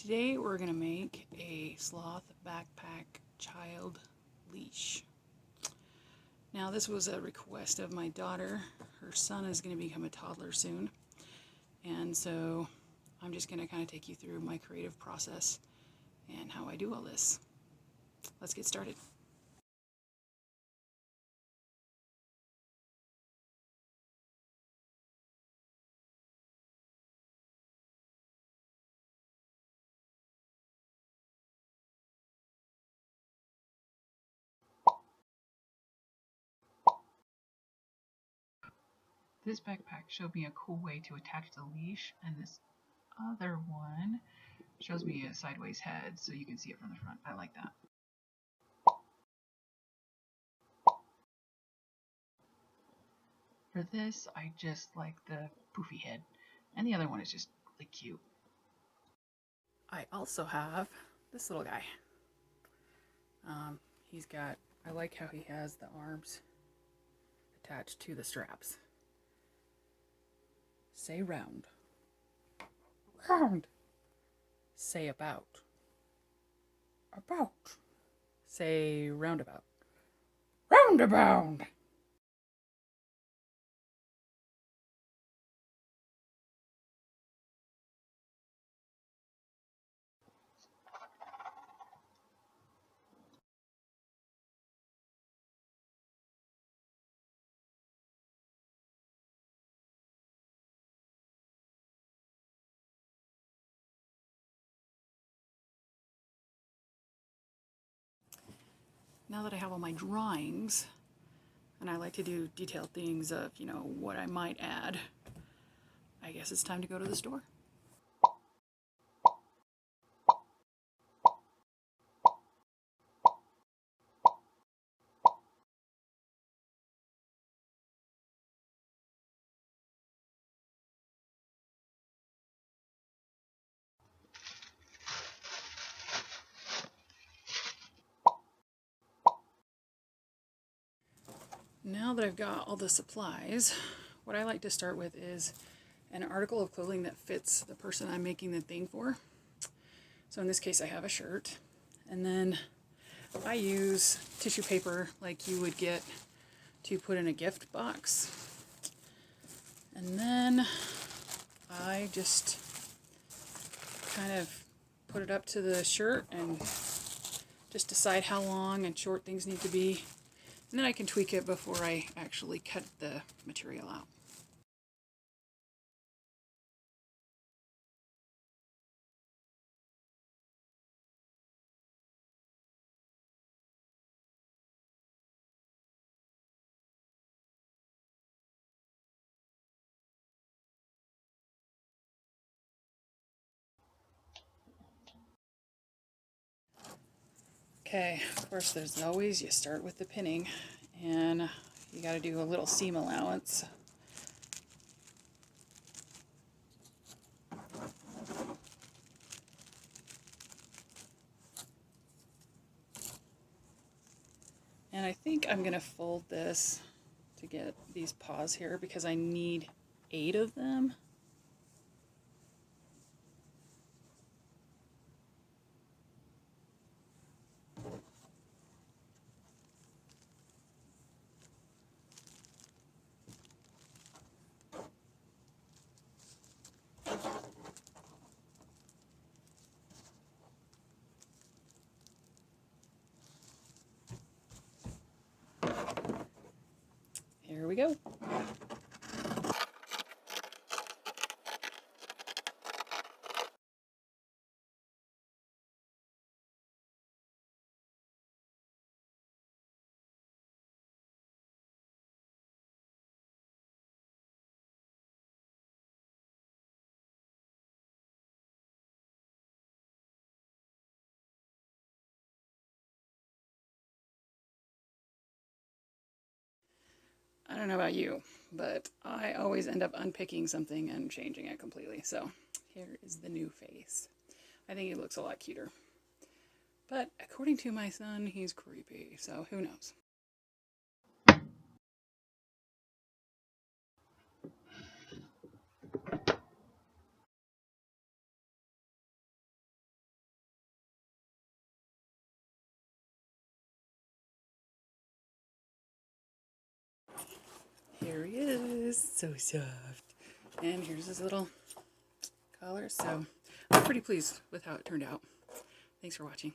Today we're going to make a sloth backpack child leash. Now this was a request of my daughter. Her son is going to become a toddler soon. And so I'm just going to kind of take you through my creative process and how I do all this. Let's get started. This backpack showed me a cool way to attach the leash, and this other one shows me a sideways head so you can see it from the front. I like that. For this, I just like the poofy head, and the other one is just really cute. I also have this little guy. I like how he has the arms attached to the straps. Say round. Round. Say about. About. Say roundabout. Roundabout. Now that I have all my drawings, and I like to do detailed things of, what I might add, I guess it's time to go to the store. Now that I've got all the supplies, what I like to start with is an article of clothing that fits the person I'm making the thing for. So in this case, I have a shirt, and then I use tissue paper like you would get to put in a gift box. And then I just kind of put it up to the shirt and just decide how long and short things need to be. And then I can tweak it before I actually cut the material out. Okay, of course there's always, you start with the pinning, and you got to do a little seam allowance. And I think I'm going to fold this to get these paws here because I need 8 of them. Here we go. I don't know about you, but I always end up unpicking something and changing it completely. So here is the new face. I think he looks a lot cuter. But according to my son, he's creepy, so who knows? here he is, so soft. And here's his little collar. So I'm pretty pleased with how it turned out. Thanks for watching.